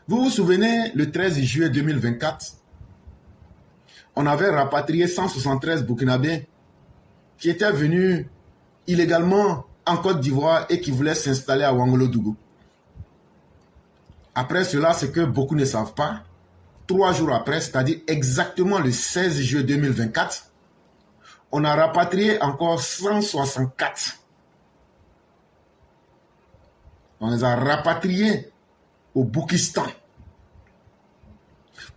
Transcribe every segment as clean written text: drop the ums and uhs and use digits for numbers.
Vous vous souvenez, le 13 juillet 2024, on avait rapatrié 173 Burkinabés qui étaient venus illégalement en Côte d'Ivoire et qui voulaient s'installer à Ouagadougou. Après cela, ce que beaucoup ne savent pas, 3 jours après, c'est-à-dire exactement le 16 juillet 2024, on a rapatrié encore 164. On les a rapatriés au Boukistan.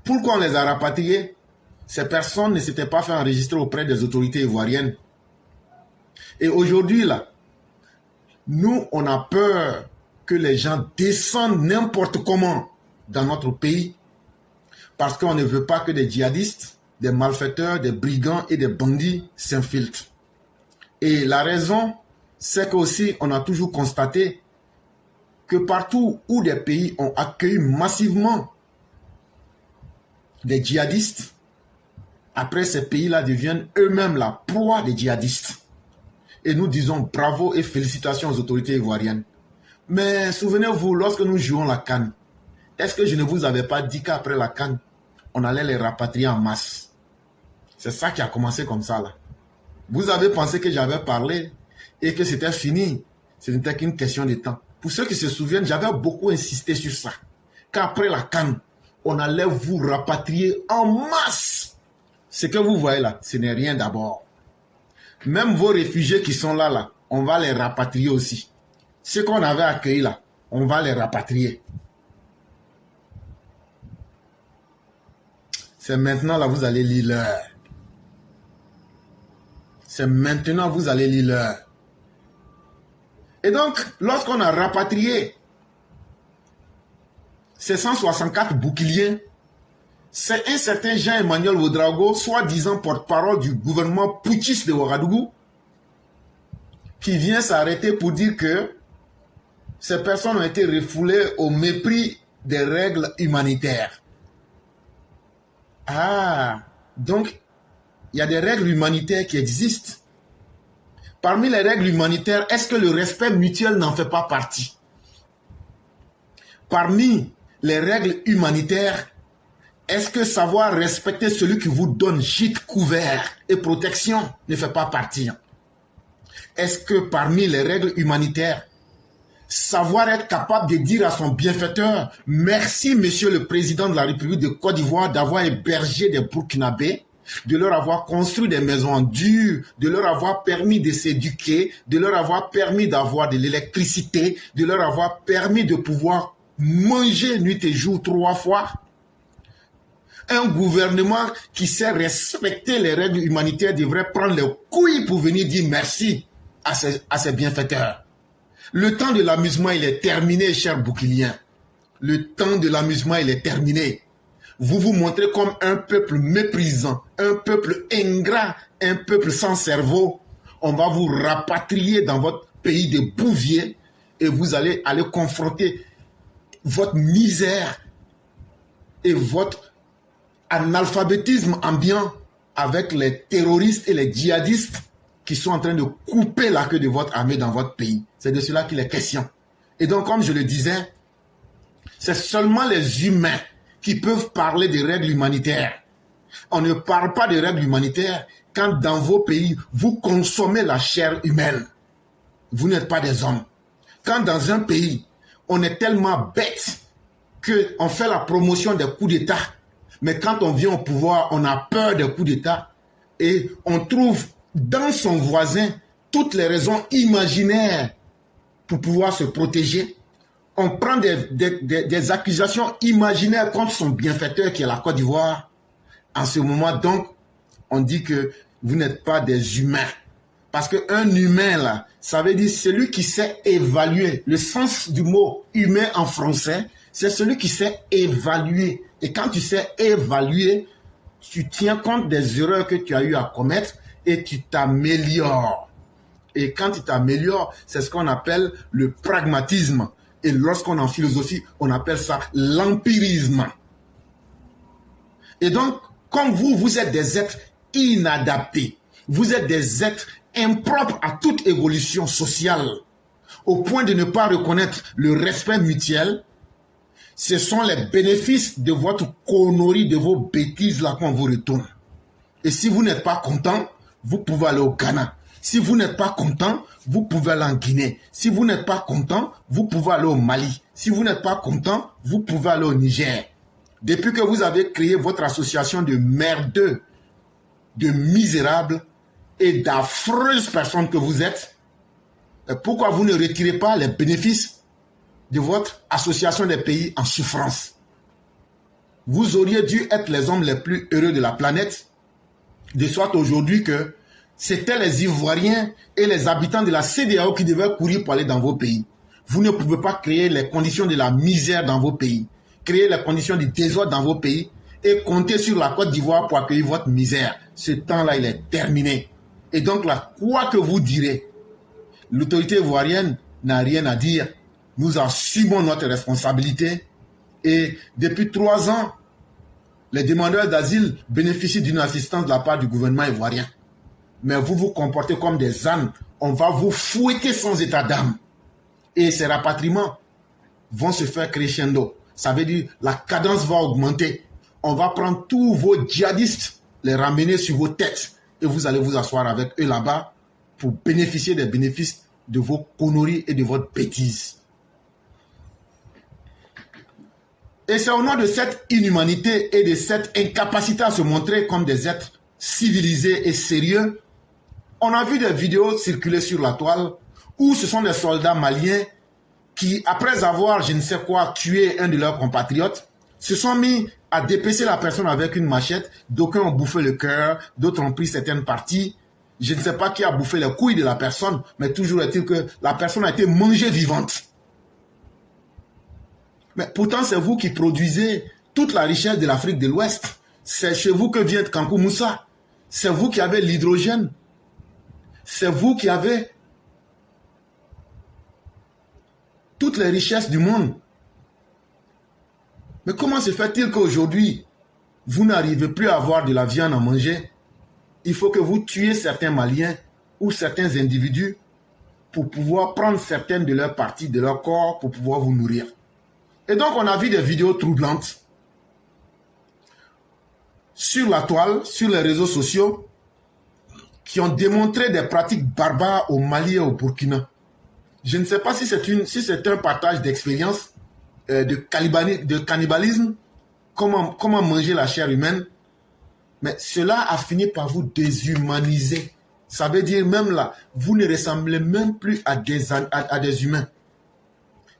Pourquoi on les a rapatriés? Ces personnes ne s'étaient pas fait enregistrer auprès des autorités ivoiriennes. Et aujourd'hui, là, nous, on a peur que les gens descendent n'importe comment dans notre pays parce qu'on ne veut pas que des djihadistes, des malfaiteurs, des brigands et des bandits s'infiltrent. Et la raison, c'est qu'aussi, on a toujours constaté que partout où des pays ont accueilli massivement des djihadistes, après ces pays-là deviennent eux-mêmes la proie des djihadistes. Et nous disons bravo et félicitations aux autorités ivoiriennes. Mais souvenez-vous, lorsque nous jouons la CAN, est-ce que je ne vous avais pas dit qu'après la CAN, on allait les rapatrier en masse? C'est ça qui a commencé comme ça là. Vous avez pensé que j'avais parlé et que c'était fini. Ce n'était qu'une question de temps. Pour ceux qui se souviennent, j'avais beaucoup insisté sur ça. Qu'après la CAN, on allait vous rapatrier en masse. Ce que vous voyez là, ce n'est rien d'abord. Même vos réfugiés qui sont là, on va les rapatrier aussi. Ceux qu'on avait accueillis là, on va les rapatrier. C'est maintenant là, vous allez lire l'heure. C'est maintenant vous allez lire l'heure. Et donc, lorsqu'on a rapatrié ces 164 boucliers, c'est un certain Jean-Emmanuel Ouédraogo, soi-disant porte-parole du gouvernement putschiste de Ouagadougou, qui vient s'arrêter pour dire que ces personnes ont été refoulées au mépris des règles humanitaires. Ah, donc, il y a des règles humanitaires qui existent. Parmi les règles humanitaires, est-ce que le respect mutuel n'en fait pas partie? Parmi les règles humanitaires, est-ce que savoir respecter celui qui vous donne gîte, couvert et protection ne fait pas partie? Est-ce que parmi les règles humanitaires, savoir être capable de dire à son bienfaiteur « Merci, monsieur le président de la République de Côte d'Ivoire d'avoir hébergé des Burkinabés, de leur avoir construit des maisons en dur, de leur avoir permis de s'éduquer, de leur avoir permis d'avoir de l'électricité, de leur avoir permis de pouvoir manger nuit et jour 3 fois ». Un gouvernement qui sait respecter les règles humanitaires devrait prendre les couilles pour venir dire merci à ses bienfaiteurs. Le temps de l'amusement, il est terminé, chers bouquiliens. Le temps de l'amusement, il est terminé. Vous vous montrez comme un peuple méprisant, un peuple ingrat, un peuple sans cerveau. On va vous rapatrier dans votre pays de bouvier et vous allez confronter votre misère et votre analphabétisme ambiant avec les terroristes et les djihadistes qui sont en train de couper la queue de votre armée dans votre pays. C'est de cela qu'il est question. Et donc, comme je le disais, c'est seulement les humains qui peuvent parler des règles humanitaires. On ne parle pas des règles humanitaires quand dans vos pays, vous consommez la chair humaine. Vous n'êtes pas des hommes. Quand dans un pays, on est tellement bête qu'on fait la promotion des coups d'État, mais quand on vient au pouvoir, on a peur des coups d'État et on trouve dans son voisin toutes les raisons imaginaires pour pouvoir se protéger. On prend des accusations imaginaires contre son bienfaiteur qui est la Côte d'Ivoire. En ce moment, donc, on dit que vous n'êtes pas des humains. Parce qu'un humain, là, ça veut dire celui qui sait évaluer. Le sens du mot humain en français, c'est celui qui sait évaluer. Et quand tu sais évaluer, tu tiens compte des erreurs que tu as eu à commettre et tu t'améliores. Et quand tu t'améliores, c'est ce qu'on appelle le pragmatisme. Et lorsqu'on est en philosophie, on appelle ça l'empirisme. Et donc, comme vous êtes des êtres inadaptés, vous êtes des êtres impropres à toute évolution sociale, au point de ne pas reconnaître le respect mutuel, Ce sont les bénéfices de votre connerie, de vos bêtises là qu'on vous retourne. Et si vous n'êtes pas content, vous pouvez aller au Ghana. Si vous n'êtes pas content, vous pouvez aller en Guinée. Si vous n'êtes pas content, vous pouvez aller au Mali. Si vous n'êtes pas content, vous pouvez aller au Niger. Depuis que vous avez créé votre association de merdeux, de misérables et d'affreuses personnes que vous êtes, pourquoi vous ne retirez pas les bénéfices de votre association des pays en souffrance? Vous auriez dû être les hommes les plus heureux de la planète, de sorte aujourd'hui que c'était les Ivoiriens et les habitants de la CEDEAO qui devaient courir pour aller dans vos pays. Vous ne pouvez pas créer les conditions de la misère dans vos pays, créer les conditions du désordre dans vos pays et compter sur la Côte d'Ivoire pour accueillir votre misère. Ce temps-là, il est terminé. Et donc là, quoi que vous direz, l'autorité ivoirienne n'a rien à dire. Nous assumons notre responsabilité et depuis 3 ans, les demandeurs d'asile bénéficient d'une assistance de la part du gouvernement ivoirien. Mais vous vous comportez comme des ânes. On va vous fouetter sans état d'âme. Et ces rapatriements vont se faire crescendo. Ça veut dire la cadence va augmenter. On va prendre tous vos djihadistes, les ramener sur vos têtes. Et vous allez vous asseoir avec eux là-bas pour bénéficier des bénéfices de vos conneries et de votre bêtise. Et c'est au nom de cette inhumanité et de cette incapacité à se montrer comme des êtres civilisés et sérieux, on a vu des vidéos circuler sur la toile où ce sont des soldats maliens qui, après avoir, je ne sais quoi, tué un de leurs compatriotes, se sont mis à dépêcher la personne avec une machette. D'aucuns ont bouffé le cœur, d'autres ont pris certaines parties. Je ne sais pas qui a bouffé les couilles de la personne, mais toujours est-il que la personne a été mangée vivante. Mais pourtant, c'est vous qui produisez toute la richesse de l'Afrique de l'Ouest. C'est chez vous que vient Kankou Moussa. C'est vous qui avez l'hydrogène. C'est vous qui avez toutes les richesses du monde. Mais comment se fait-il qu'aujourd'hui, vous n'arrivez plus à avoir de la viande à manger? Il faut que vous tuiez certains Maliens ou certains individus pour pouvoir prendre certaines de leurs parties de leur corps pour pouvoir vous nourrir. Et donc, on a vu des vidéos troublantes sur la toile, sur les réseaux sociaux, qui ont démontré des pratiques barbares au Mali et au Burkina. Je ne sais pas si c'est un partage d'expérience de cannibalisme, comment manger la chair humaine, mais cela a fini par vous déshumaniser. Ça veut dire même là, vous ne ressemblez même plus à des humains.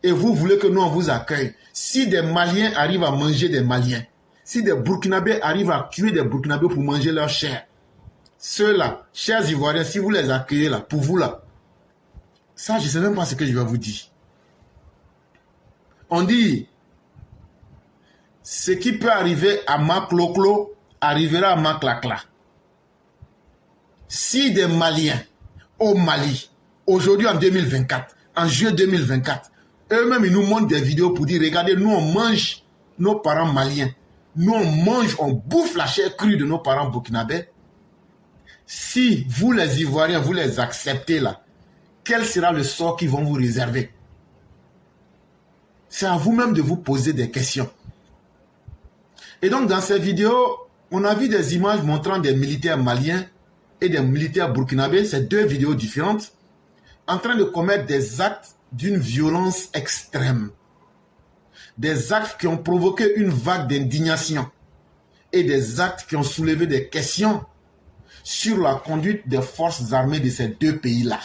Et vous voulez que nous on vous accueille. Si des Maliens arrivent à manger des Maliens, si des Burkinabés arrivent à tuer des Burkinabés pour manger leur chair, ceux-là, chers Ivoiriens, si vous les accueillez là, pour vous là, ça je ne sais même pas ce que je vais vous dire. On dit, ce qui peut arriver à Makloklo arrivera à Maklakla. Si des Maliens au Mali, aujourd'hui en 2024, en juillet 2024, eux-mêmes ils nous montrent des vidéos pour dire, regardez, nous on mange nos parents maliens. Nous on mange, on bouffe la chair crue de nos parents burkinabés. Si vous les Ivoiriens, vous les acceptez là, quel sera le sort qu'ils vont vous réserver? C'est à vous-même de vous poser des questions. Et donc dans ces vidéos, on a vu des images montrant des militaires maliens et des militaires burkinabés, c'est deux vidéos différentes, en train de commettre des actes d'une violence extrême. Des actes qui ont provoqué une vague d'indignation et des actes qui ont soulevé des questions sur la conduite des forces armées de ces deux pays-là.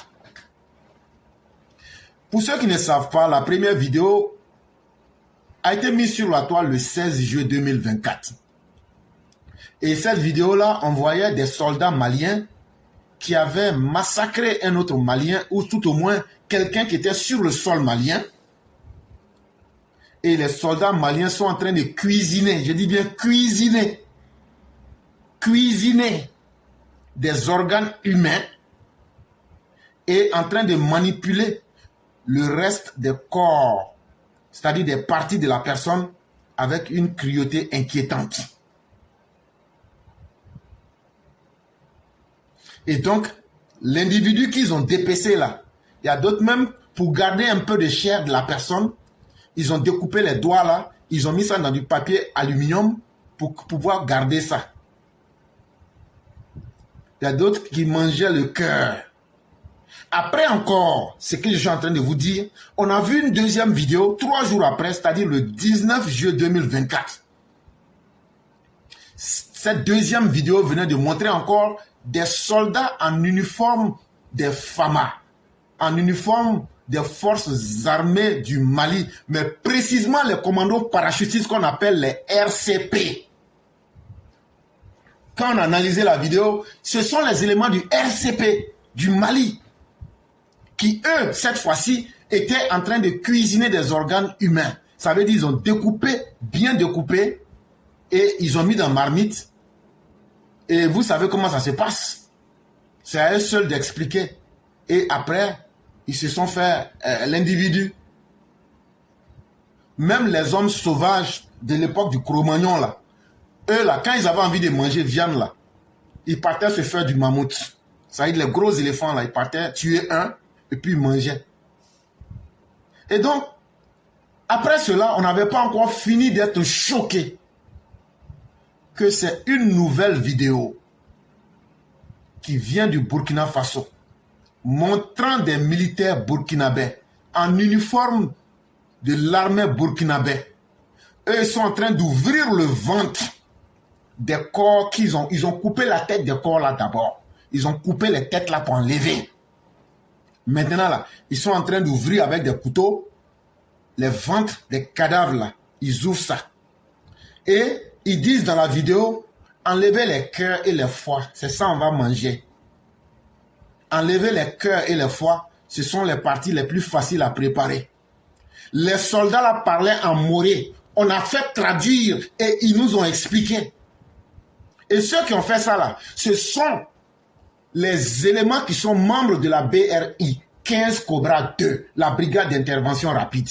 Pour ceux qui ne savent pas, la première vidéo a été mise sur la toile le 16 juillet 2024. Et cette vidéo-là, on voyait des soldats maliens qui avaient massacré un autre Malien, ou tout au moins quelqu'un qui était sur le sol malien. Et les soldats maliens sont en train de cuisiner, je dis bien cuisiner, des organes humains et en train de manipuler le reste des corps, c'est-à-dire des parties de la personne avec une cruauté inquiétante. Et donc, l'individu qu'ils ont dépecé là, il y a d'autres même, pour garder un peu de chair de la personne, ils ont découpé les doigts là Ils ont mis ça dans du papier aluminium pour pouvoir garder ça. Il y a d'autres qui mangeaient le cœur. Après encore, ce que je suis en train de vous dire, on a vu une deuxième vidéo 3 jours après, c'est-à-dire le 19 juillet 2024. Cette deuxième vidéo venait de montrer encore des soldats en uniforme des FAMA, en uniforme des forces armées du Mali, mais précisément les commandos parachutistes qu'on appelle les RCP. Quand on a analysé la vidéo, ce sont les éléments du RCP du Mali qui, eux, cette fois-ci, étaient en train de cuisiner des organes humains. Ça veut dire qu'ils ont découpé, bien découpé, et ils ont mis dans marmite. Et vous savez comment ça se passe. C'est à eux seuls d'expliquer. Et après, ils se sont fait l'individu. Même les hommes sauvages de l'époque du Cro-Magnon, là, eux, là, quand ils avaient envie de manger viande, là, ils partaient se faire du mammouth. Ça veut dire les gros éléphants, là, ils partaient tuer un, et puis ils mangeaient. Et donc, après cela, on n'avait pas encore fini d'être choqués que c'est une nouvelle vidéo qui vient du Burkina Faso, montrant des militaires burkinabés en uniforme de l'armée burkinabé. Eux, ils sont en train d'ouvrir le ventre des corps qu'ils ont. Ils ont coupé la tête des corps là d'abord. Ils ont coupé les têtes là pour enlever. Maintenant là, ils sont en train d'ouvrir avec des couteaux les ventres des cadavres là. Ils ouvrent ça. Et ils disent dans la vidéo, enlevez les cœurs et les foies, c'est ça on va manger. Enlever les cœurs et les foies, ce sont les parties les plus faciles à préparer. Les soldats là parlaient en moré. On a fait traduire et ils nous ont expliqué. Et ceux qui ont fait ça là, ce sont les éléments qui sont membres de la BRI 15 Cobra 2, la brigade d'intervention rapide.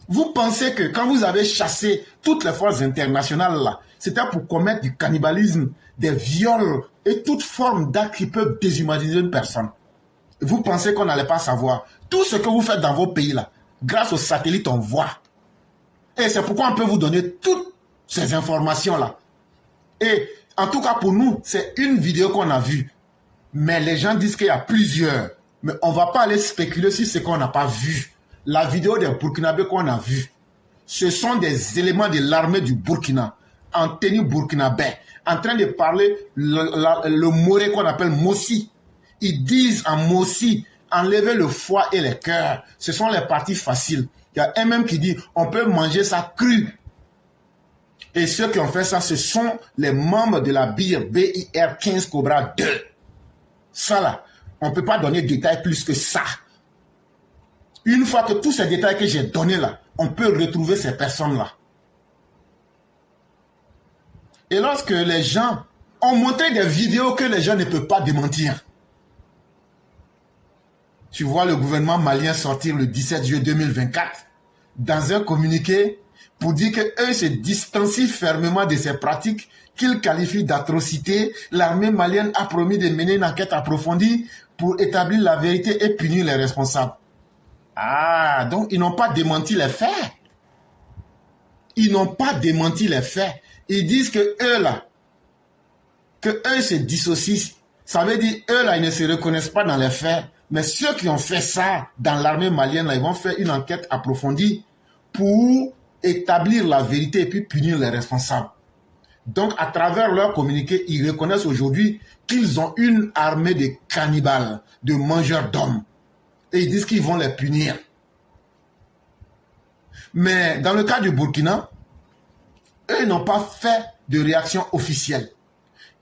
Vous pensez que quand vous avez chassé toutes les forces internationales là, c'était pour commettre du cannibalisme, des viols et toute forme d'actes qui peuvent déshumaniser une personne. Vous pensez qu'on n'allait pas savoir. Tout ce que vous faites dans vos pays là, grâce aux satellites, on voit. Et c'est pourquoi on peut vous donner toutes ces informations là. Et en tout cas pour nous, c'est une vidéo qu'on a vue. Mais les gens disent qu'il y a plusieurs. Mais on ne va pas aller spéculer sur ce qu'on n'a pas vu. La vidéo des Burkinabés qu'on a vue, ce sont des éléments de l'armée du Burkina, en tenue burkinabé, en train de parler le moré qu'on appelle Mossi. Ils disent en Mossi, enlever le foie et les cœurs. Ce sont les parties faciles. Il y a un même qui dit, on peut manger ça cru. Et ceux qui ont fait ça, ce sont les membres de la BIR 15 Cobra 2. Ça là, on ne peut pas donner de détails plus que ça. Une fois que tous ces détails que j'ai donnés là, on peut retrouver ces personnes-là. Et lorsque les gens ont montré des vidéos que les gens ne peuvent pas démentir, tu vois le gouvernement malien sortir le 17 juillet 2024 dans un communiqué pour dire qu'eux se distancient fermement de ces pratiques qu'ils qualifient d'atrocités. L'armée malienne a promis de mener une enquête approfondie pour établir la vérité et punir les responsables. Ah, donc ils n'ont pas démenti les faits. Ils n'ont pas démenti les faits. Ils disent que eux là, que eux se dissocient. Ça veut dire eux là, ils ne se reconnaissent pas dans les faits. Mais ceux qui ont fait ça dans l'armée malienne là, ils vont faire une enquête approfondie pour établir la vérité et puis punir les responsables. Donc à travers leur communiqué, ils reconnaissent aujourd'hui qu'ils ont une armée de cannibales, de mangeurs d'hommes. Et ils disent qu'ils vont les punir. Mais dans le cas du Burkina, eux n'ont pas fait de réaction officielle.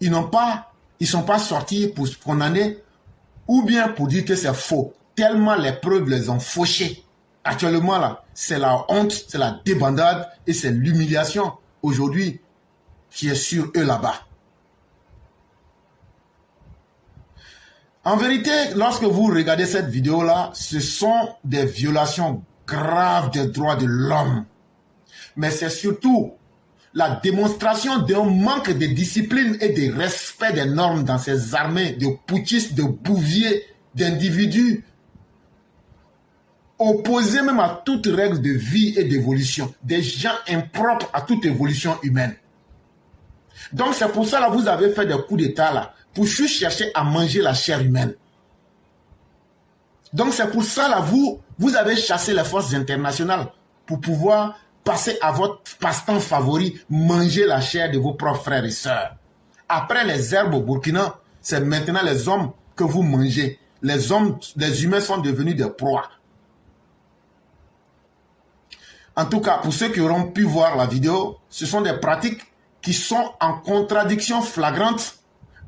Ils ne sont pas sortis pour se condamner ou bien pour dire que c'est faux. Tellement les preuves les ont fauchés. Actuellement là, c'est la honte, c'est la débandade et c'est l'humiliation aujourd'hui qui est sur eux là-bas. En vérité, lorsque vous regardez cette vidéo-là, ce sont des violations graves des droits de l'homme. Mais c'est surtout la démonstration d'un manque de discipline et de respect des normes dans ces armées de putschistes, de bouviers, d'individus opposés même à toute règle de vie et d'évolution, des gens impropres à toute évolution humaine. Donc c'est pour ça là vous avez fait des coups d'État là, pour juste chercher à manger la chair humaine. Donc c'est pour ça là vous avez chassé les forces internationales pour pouvoir passer à votre passe-temps favori, manger la chair de vos propres frères et sœurs. Après les herbes au Burkina, c'est maintenant les hommes que vous mangez. Les humains sont devenus des proies. En tout cas, pour ceux qui auront pu voir la vidéo, ce sont des pratiques qui sont en contradiction flagrante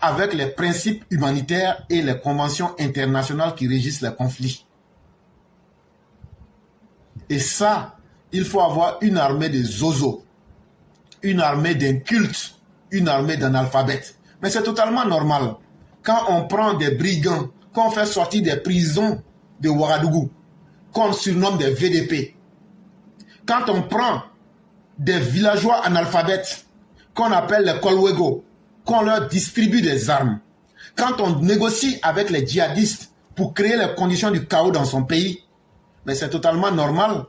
avec les principes humanitaires et les conventions internationales qui régissent les conflits. Et ça, il faut avoir une armée de zozos, une armée d'incultes, une armée d'analphabètes. Mais c'est totalement normal. Quand on prend des brigands, qu'on fait sortir des prisons de Ouagadougou, qu'on surnomme des VDP, quand on prend des villageois analphabètes, qu'on appelle les Kolwego, qu'on leur distribue des armes, quand on négocie avec les djihadistes pour créer les conditions du chaos dans son pays, mais c'est totalement normal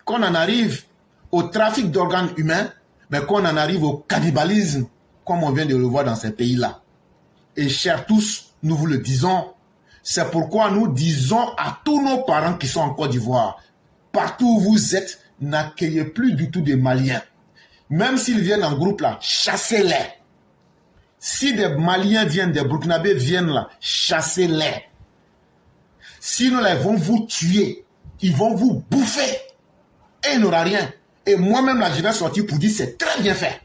qu'on en arrive au trafic d'organes humains, mais qu'on en arrive au cannibalisme, comme on vient de le voir dans ces pays-là. Et chers tous, nous vous le disons, c'est pourquoi nous disons à tous nos parents qui sont en Côte d'Ivoire, partout où vous êtes, n'accueillez plus du tout des Maliens. Même s'ils viennent en groupe là, chassez-les. Si des Maliens viennent, des Burkinabés viennent là, chassez-les. Sinon, ils vont vous tuer. Ils vont vous bouffer. Et il n'aura rien. Et moi-même là, je vais sortir pour dire c'est très bien fait.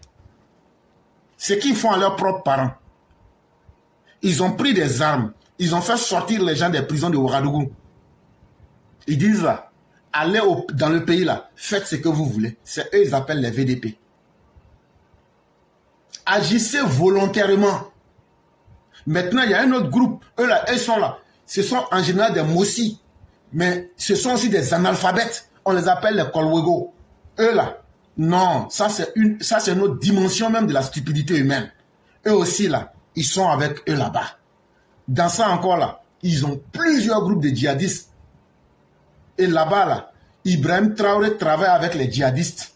Ce qu'ils font à leurs propres parents. Ils ont pris des armes. Ils ont fait sortir les gens des prisons de Ouagadougou. Ils disent là, allez dans le pays là, faites ce que vous voulez. C'est eux, ils appellent les VDP. Agissez volontairement. Maintenant, il y a un autre groupe. Eux là, ils sont là. Ce sont en général des Mossi. Mais ce sont aussi des analphabètes. On les appelle les Kolwego. Eux là, non, ça c'est une autre dimension même de la stupidité humaine. Eux aussi là, ils sont avec eux là-bas. Dans ça encore là, ils ont plusieurs groupes de djihadistes. Et là-bas là, Ibrahim Traoré travaille avec les djihadistes.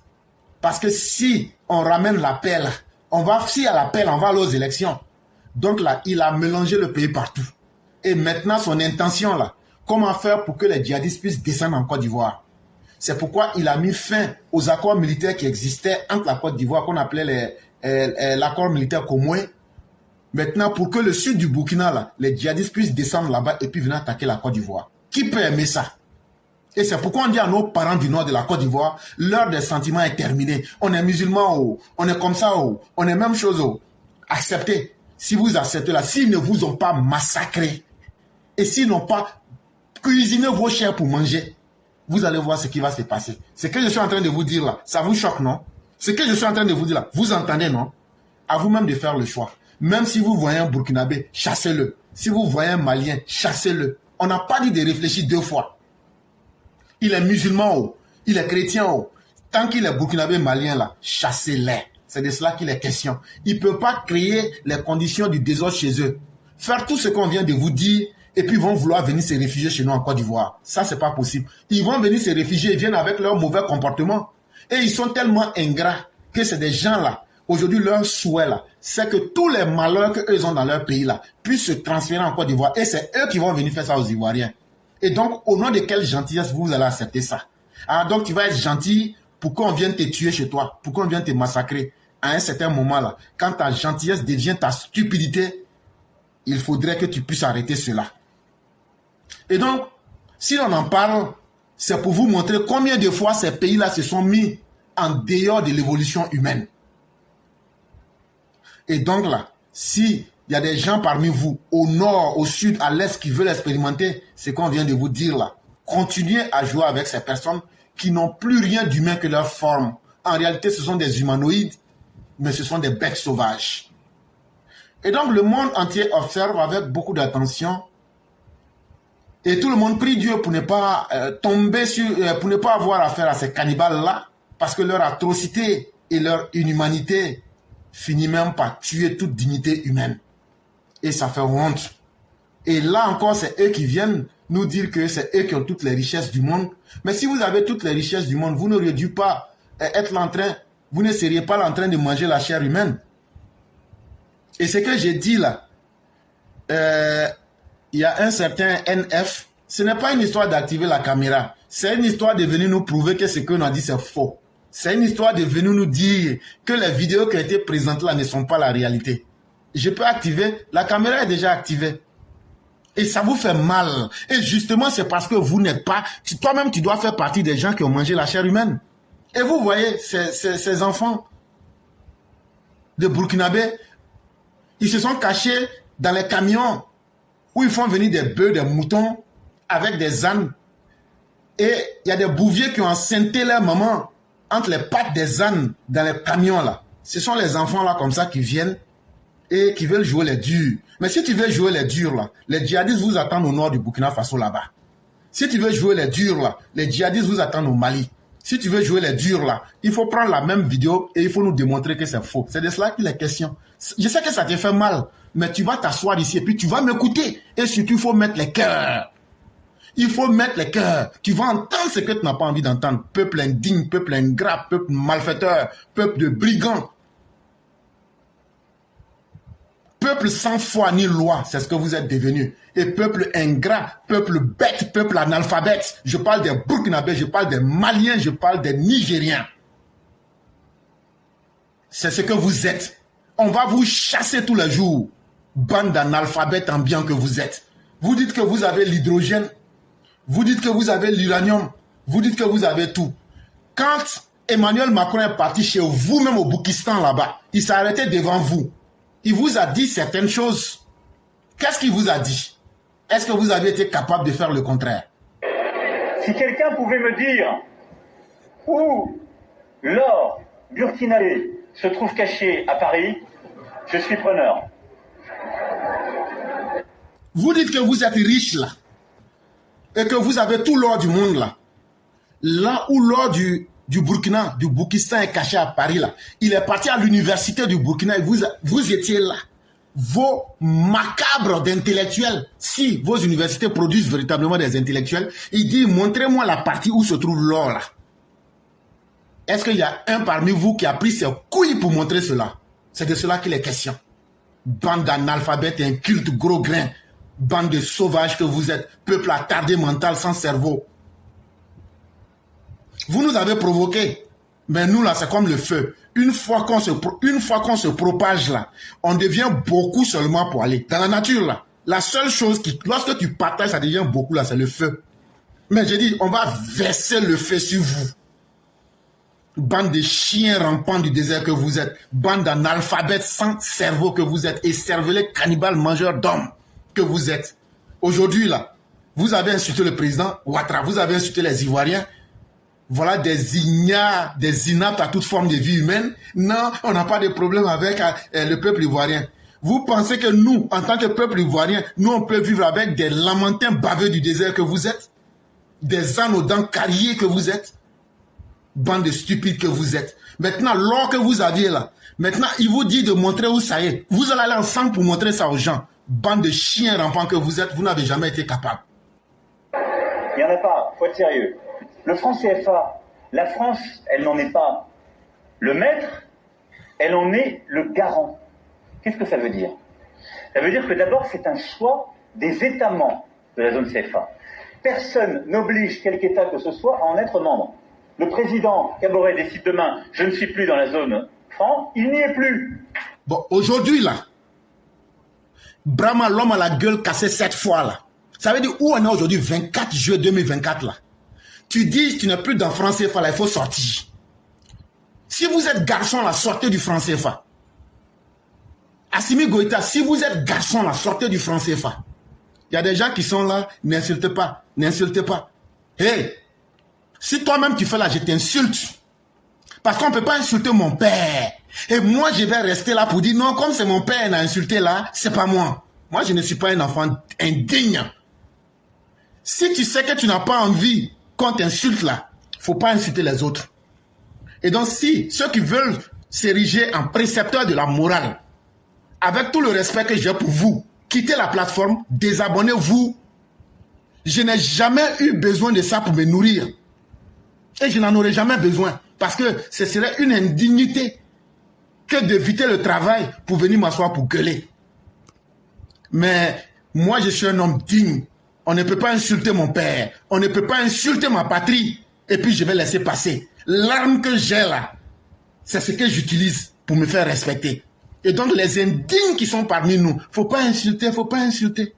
Parce que si on ramène la paix là, si à la paix on va aller aux élections. Donc là, il a mélangé le pays partout. Et maintenant, son intention là, comment faire pour que les djihadistes puissent descendre en Côte d'Ivoire. C'est pourquoi il a mis fin aux accords militaires qui existaient entre la Côte d'Ivoire, qu'on appelait l'accord militaire Komoué. Maintenant, pour que le sud du Burkina, là, les djihadistes puissent descendre là-bas et puis venir attaquer la Côte d'Ivoire. Qui peut aimer ça? Et c'est pourquoi on dit à nos parents du nord de la Côte d'Ivoire, l'heure des sentiments est terminée. On est musulmans, oh. On est comme ça, oh. On est même chose. Oh. Acceptez. Si vous acceptez là, s'ils ne vous ont pas massacré, et s'ils n'ont pas cuisiné vos chairs pour manger, vous allez voir ce qui va se passer. Ce que je suis en train de vous dire là, ça vous choque, non? Ce que je suis en train de vous dire là, vous entendez, non? À vous-même de faire le choix. Même si vous voyez un Burkinabé, chassez-le. Si vous voyez un Malien, chassez-le. On n'a pas dit de réfléchir deux fois. Il est musulman, oh. Il est chrétien, oh. Tant qu'il est Burkinabé malien là, chassez-les. C'est de cela qu'il est question. Ils ne peuvent pas créer les conditions du désordre chez eux. Faire tout ce qu'on vient de vous dire, et puis ils vont vouloir venir se réfugier chez nous en Côte d'Ivoire. Ça, c'est pas possible. Ils vont venir se réfugier, ils viennent avec leur mauvais comportement. Et ils sont tellement ingrats que c'est des gens là. Aujourd'hui, leur souhait là, c'est que tous les malheurs qu'eux ont dans leur pays là puissent se transférer en Côte d'Ivoire. Et c'est eux qui vont venir faire ça aux Ivoiriens. Et donc, au nom de quelle gentillesse vous allez accepter ça? Alors donc, tu vas être gentil pour qu'on vienne te tuer chez toi, pour qu'on vienne te massacrer. À un certain moment là, quand ta gentillesse devient ta stupidité, il faudrait que tu puisses arrêter cela. Et donc, si on en parle, c'est pour vous montrer combien de fois ces pays-là se sont mis en dehors de l'évolution humaine. Et donc là, si il y a des gens parmi vous, au nord, au sud, à l'est, qui veulent expérimenter ce qu'on vient de vous dire là, continuez à jouer avec ces personnes qui n'ont plus rien d'humain que leur forme. En réalité, ce sont des humanoïdes, mais ce sont des bêtes sauvages. Et donc, le monde entier observe avec beaucoup d'attention. Et tout le monde prie Dieu pour ne pas tomber sur, pour ne pas avoir affaire à ces cannibales-là, parce que leur atrocité et leur inhumanité finit même par tuer toute dignité humaine. Et ça fait honte. Et là encore, c'est eux qui viennent nous dire que c'est eux qui ont toutes les richesses du monde. Mais si vous avez toutes les richesses du monde, vous n'auriez dû pas être en train, vous ne seriez pas en train de manger la chair humaine. Et ce que j'ai dit là, il y a un certain NF, ce n'est pas une histoire d'activer la caméra, c'est une histoire de venir nous prouver que ce qu'on a dit c'est faux. C'est une histoire de venir nous dire que les vidéos qui ont été présentées là ne sont pas la réalité. Je peux activer, la caméra est déjà activée. Et ça vous fait mal. Et justement, c'est parce que vous n'êtes pas... Toi-même, tu dois faire partie des gens qui ont mangé la chair humaine. Et vous voyez, ces enfants de Burkinabé, ils se sont cachés dans les camions où ils font venir des bœufs, des moutons, avec des ânes. Et il y a des bouviers qui ont enceinté leur maman entre les pattes des ânes dans les camions là. Ce sont les enfants là comme ça qui viennent et qui veulent jouer les durs. Mais si tu veux jouer les durs là, les djihadistes vous attendent au nord du Burkina Faso là-bas. Si tu veux jouer les durs là, les djihadistes vous attendent au Mali. Si tu veux jouer les durs là, il faut prendre la même vidéo et il faut nous démontrer que c'est faux. C'est de cela qu'il est question. Je sais que ça te fait mal, mais tu vas t'asseoir ici et puis tu vas m'écouter. Et surtout, il faut mettre les cœurs. Il faut mettre les cœurs. Tu vas entendre ce que tu n'as pas envie d'entendre. Peuple indigne, peuple ingrat, peuple malfaiteur, peuple de brigands. Peuple sans foi ni loi, c'est ce que vous êtes devenus. Et peuple ingrat, peuple bête, peuple analphabète. Je parle des Burkinabés, je parle des Maliens, je parle des Nigériens. C'est ce que vous êtes. On va vous chasser tous les jours. Bande d'analphabètes ambiants que vous êtes. Vous dites que vous avez l'hydrogène. Vous dites que vous avez l'uranium. Vous dites que vous avez tout. Quand Emmanuel Macron est parti chez vous-même au Boukistan là-bas, il s'est arrêté devant vous. Il vous a dit certaines choses. Qu'est-ce qu'il vous a dit? Est-ce que vous avez été capable de faire le contraire? Si quelqu'un pouvait me dire où l'or burkinabé se trouve caché à Paris, je suis preneur. Vous dites que vous êtes riche là. Et que vous avez tout l'or du monde là. Là où l'or du Burkina, du Boukistan est caché à Paris là. Il est parti à l'université du Burkina et vous étiez là. Vos macabres d'intellectuels, si vos universités produisent véritablement des intellectuels, il dit montrez-moi la partie où se trouve l'or là. Est-ce qu'il y a un parmi vous qui a pris ses couilles pour montrer cela? C'est de cela qu'il est question. Bande d'analphabètes et incultes gros grains. Bande de sauvages que vous êtes. Peuple attardé mental sans cerveau. Vous nous avez provoqués. Mais nous là, c'est comme le feu. Une fois qu'on se propage là, on devient beaucoup seulement pour aller. Dans la nature là, la seule chose qui, lorsque tu partages, ça devient beaucoup là, c'est le feu. Mais j'ai dit, on va verser le feu sur vous. Bande de chiens rampants du désert que vous êtes. Bande d'analphabètes sans cerveau que vous êtes. Et cervelés cannibales mangeurs d'hommes que vous êtes. Aujourd'hui là, vous avez insulté le président Ouattara, vous avez insulté les Ivoiriens. Voilà des ignares, des inaptes à toute forme de vie humaine. Non, on n'a pas de problème avec le peuple ivoirien. Vous pensez que nous, en tant que peuple ivoirien, nous on peut vivre avec des lamentins baveux du désert que vous êtes? Des ânes aux dents carriées que vous êtes? Bande de stupides que vous êtes. Maintenant, l'or que vous aviez là, maintenant, il vous dit de montrer où ça est. Vous allez aller ensemble pour montrer ça aux gens. Bande de chiens rampants que vous êtes, vous n'avez jamais été capable. Il n'y en a pas, il faut être sérieux. Le franc CFA, la France, elle n'en est pas le maître, elle en est le garant. Qu'est-ce que ça veut dire? Ça veut dire que d'abord, c'est un choix des États membres de la zone CFA. Personne n'oblige quelque État que ce soit à en être membre. Le président Kaboré décide demain, je ne suis plus dans la zone franc, il n'y est plus. Bon, aujourd'hui là, Brahma, l'homme à la gueule cassée 7 fois là. Ça veut dire où on est aujourd'hui, 24 juillet 2024 là. Tu dis, tu n'es plus dans franc CFA là, il faut sortir. Si vous êtes garçon là, sortez du franc CFA. Assimi Goïta, si vous êtes garçon là, sortez du franc CFA. Il y a des gens qui sont là, n'insultez pas, n'insultez pas. Hey, si toi-même tu fais là, je t'insulte. Parce qu'on ne peut pas insulter mon père. Et moi, je vais rester là pour dire, non, comme c'est mon père qui a insulté là, c'est pas moi. Moi, je ne suis pas un enfant indigne. Si tu sais que tu n'as pas envie qu'on t'insulte là, il ne faut pas insulter les autres. Et donc, si ceux qui veulent s'ériger en précepteurs de la morale, avec tout le respect que j'ai pour vous, quittez la plateforme, désabonnez-vous. Je n'ai jamais eu besoin de ça pour me nourrir. Et je n'en aurais jamais besoin. Parce que ce serait une indignité que d'éviter le travail pour venir m'asseoir pour gueuler. Mais moi, je suis un homme digne. On ne peut pas insulter mon père. On ne peut pas insulter ma patrie. Et puis, je vais laisser passer. L'arme que j'ai là, c'est ce que j'utilise pour me faire respecter. Et donc, les indignes qui sont parmi nous, il ne faut pas insulter, il ne faut pas insulter.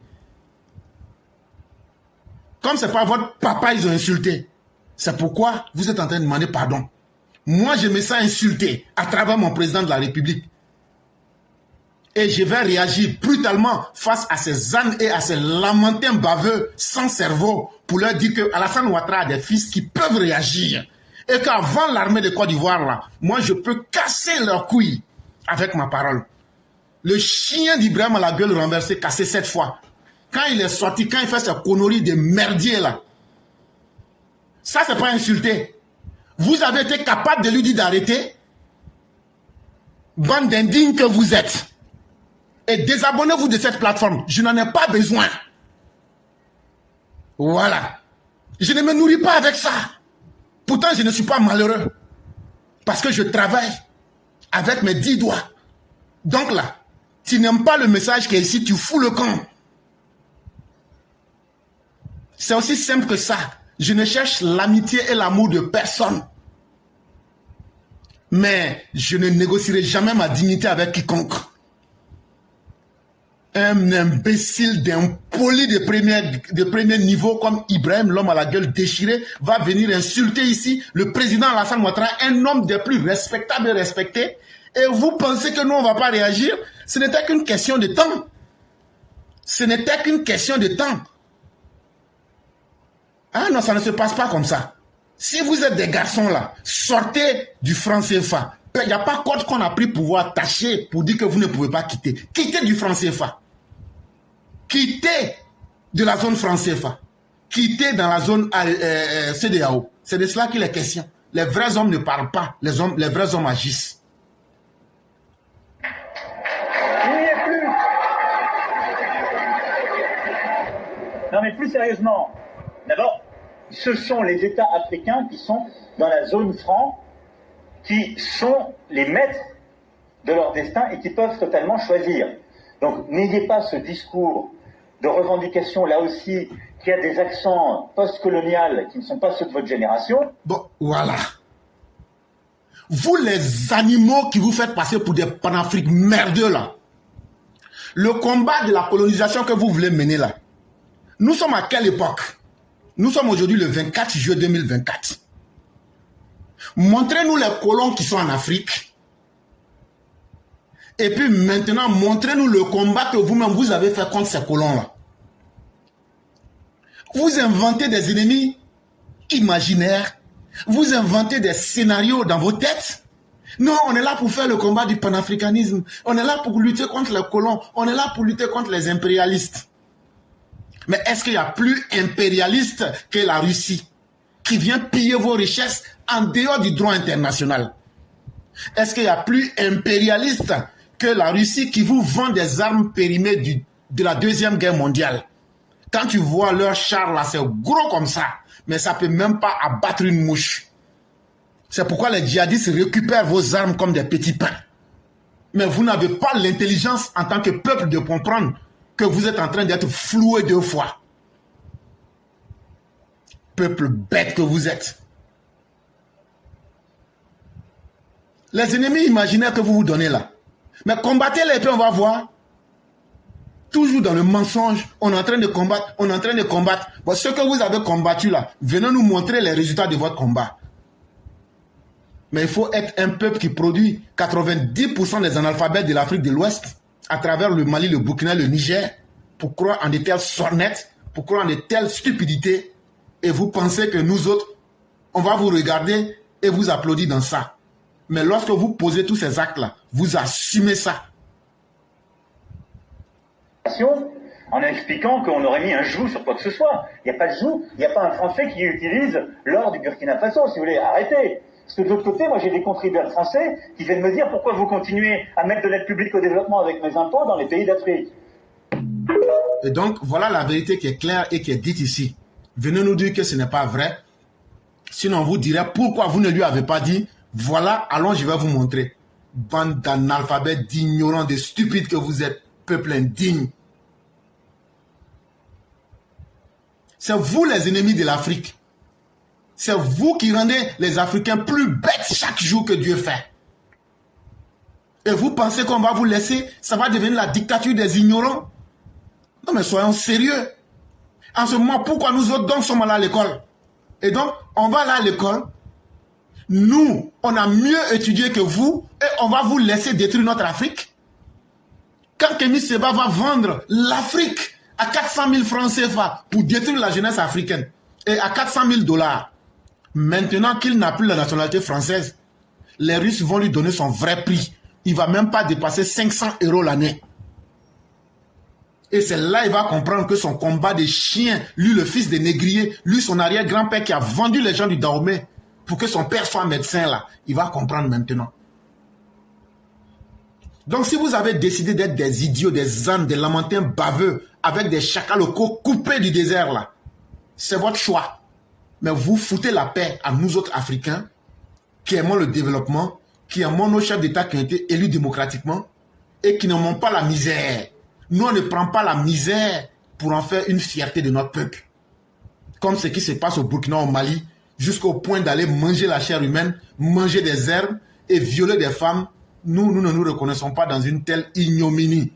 Comme ce n'est pas votre papa, ils ont insulté. C'est pourquoi vous êtes en train de demander pardon. Moi, je me sens insulté à travers mon président de la République. Et je vais réagir brutalement face à ces ânes et à ces lamentins baveux sans cerveau pour leur dire que Alassane Ouattara a des fils qui peuvent réagir. Et qu'avant l'armée de Côte d'Ivoire, là, moi, je peux casser leurs couilles avec ma parole. Le chien d'Ibrahim à la gueule renversée, cassé 7 fois. Quand il est sorti, quand il fait ses conneries de merdier, là, ça, c'est pas insulter. Vous avez été capable de lui dire d'arrêter. Bande d'indignes que vous êtes. Et désabonnez-vous de cette plateforme. Je n'en ai pas besoin. Voilà. Je ne me nourris pas avec ça. Pourtant, je ne suis pas malheureux. Parce que je travaille avec mes 10 doigts. Donc là, tu n'aimes pas le message qui est ici, tu fous le camp. C'est aussi simple que ça. Je ne cherche l'amitié et l'amour de personne. Mais je ne négocierai jamais ma dignité avec quiconque. Un imbécile d'impoli de premier niveau comme Ibrahim, l'homme à la gueule déchirée, va venir insulter ici le président Alassane Ouattara, un homme des plus respectables et respectés. Et vous pensez que nous, on ne va pas réagir? Ce n'était qu'une question de temps. Ce n'était qu'une question de temps. Ah non, ça ne se passe pas comme ça. Si vous êtes des garçons là, sortez du franc CFA. Il n'y a pas code qu'on a pris pour vous attacher pour dire que vous ne pouvez pas quitter. Quittez du franc CFA. Quittez de la zone franc CFA. Quittez dans la zone CEDEAO. C'est de cela qu'il est question. Les vrais hommes ne parlent pas. Les vrais hommes agissent. Il n'y est plus. Non mais plus sérieusement. D'abord, ce sont les États africains qui sont dans la zone franc, qui sont les maîtres de leur destin et qui peuvent totalement choisir. Donc n'ayez pas ce discours de revendication, là aussi, qui a des accents post-coloniaux qui ne sont pas ceux de votre génération. Bon, voilà. Vous les animaux qui vous faites passer pour des panafriques merdeux là, le combat de la colonisation que vous voulez mener là, nous sommes à quelle époque? Nous sommes aujourd'hui le 24 juillet 2024. Montrez-nous les colons qui sont en Afrique. Et puis maintenant, montrez-nous le combat que vous-même vous avez fait contre ces colons-là. Vous inventez des ennemis imaginaires. Vous inventez des scénarios dans vos têtes. Non, on est là pour faire le combat du panafricanisme. On est là pour lutter contre les colons. On est là pour lutter contre les impérialistes. Mais est-ce qu'il y a plus impérialiste que la Russie qui vient piller vos richesses en dehors du droit international? Est-ce qu'il y a plus impérialiste que la Russie qui vous vend des armes périmées de la Deuxième Guerre mondiale? Quand tu vois leur char là, c'est gros comme ça, mais ça ne peut même pas abattre une mouche. C'est pourquoi les djihadistes récupèrent vos armes comme des petits pains. Mais vous n'avez pas l'intelligence en tant que peuple de comprendre que vous êtes en train d'être floué 2 fois. Peuple bête que vous êtes. Les ennemis imaginaires que vous vous donnez là. Mais combattez-les et puis on va voir. Toujours dans le mensonge, on est en train de combattre, on est en train de combattre. Bon, ce que vous avez combattu là, venez nous montrer les résultats de votre combat. Mais il faut être un peuple qui produit 90% des analphabètes de l'Afrique de l'Ouest, à travers le Mali, le Burkina, le Niger, pour croire en de telles sornettes, pour croire en de telles stupidités, et vous pensez que nous autres, on va vous regarder et vous applaudir dans ça. Mais lorsque vous posez tous ces actes-là, vous assumez ça. En expliquant qu'on aurait mis un joug sur quoi que ce soit. Il n'y a pas de joug, il n'y a pas un Français qui utilise l'or du Burkina Faso, si vous voulez. Arrêtez. Parce que de l'autre côté, moi j'ai des contribuables français qui viennent me dire pourquoi vous continuez à mettre de l'aide publique au développement avec mes impôts dans les pays d'Afrique. Et donc, voilà la vérité qui est claire et qui est dite ici. Venez nous dire que ce n'est pas vrai. Sinon, on vous dirait pourquoi vous ne lui avez pas dit. Voilà, allons, je vais vous montrer. Bande d'analphabètes, d'ignorants, de stupides que vous êtes. Peuple indigne. C'est vous les ennemis de l'Afrique. C'est vous qui rendez les Africains plus bêtes chaque jour que Dieu fait. Et vous pensez qu'on va vous laisser, ça va devenir la dictature des ignorants? Non mais soyons sérieux. En ce moment, pourquoi nous autres donc sommes allés à l'école? Et donc, on va aller à l'école. Nous, on a mieux étudié que vous et on va vous laisser détruire notre Afrique. Quand Kémy Séba va vendre l'Afrique à 400 000 francs CFA pour détruire la jeunesse africaine et à 400 000 $, maintenant qu'il n'a plus la nationalité française, les Russes vont lui donner son vrai prix. Il ne va même pas dépasser 500 € l'année. Et c'est là qu'il va comprendre que son combat de chien, lui le fils des négriers, lui son arrière-grand-père qui a vendu les gens du Dahomey pour que son père soit médecin là, il va comprendre maintenant. Donc si vous avez décidé d'être des idiots, des ânes, des lamentins baveux, avec des chacals locaux coupés du désert là, c'est votre choix. Mais vous foutez la paix à nous autres Africains qui aimons le développement, qui aimons nos chefs d'État qui ont été élus démocratiquement et qui n'aimons pas la misère. Nous, on ne prend pas la misère pour en faire une fierté de notre peuple. Comme ce qui se passe au Burkina, au Mali, jusqu'au point d'aller manger la chair humaine, manger des herbes et violer des femmes. Nous ne nous reconnaissons pas dans une telle ignominie.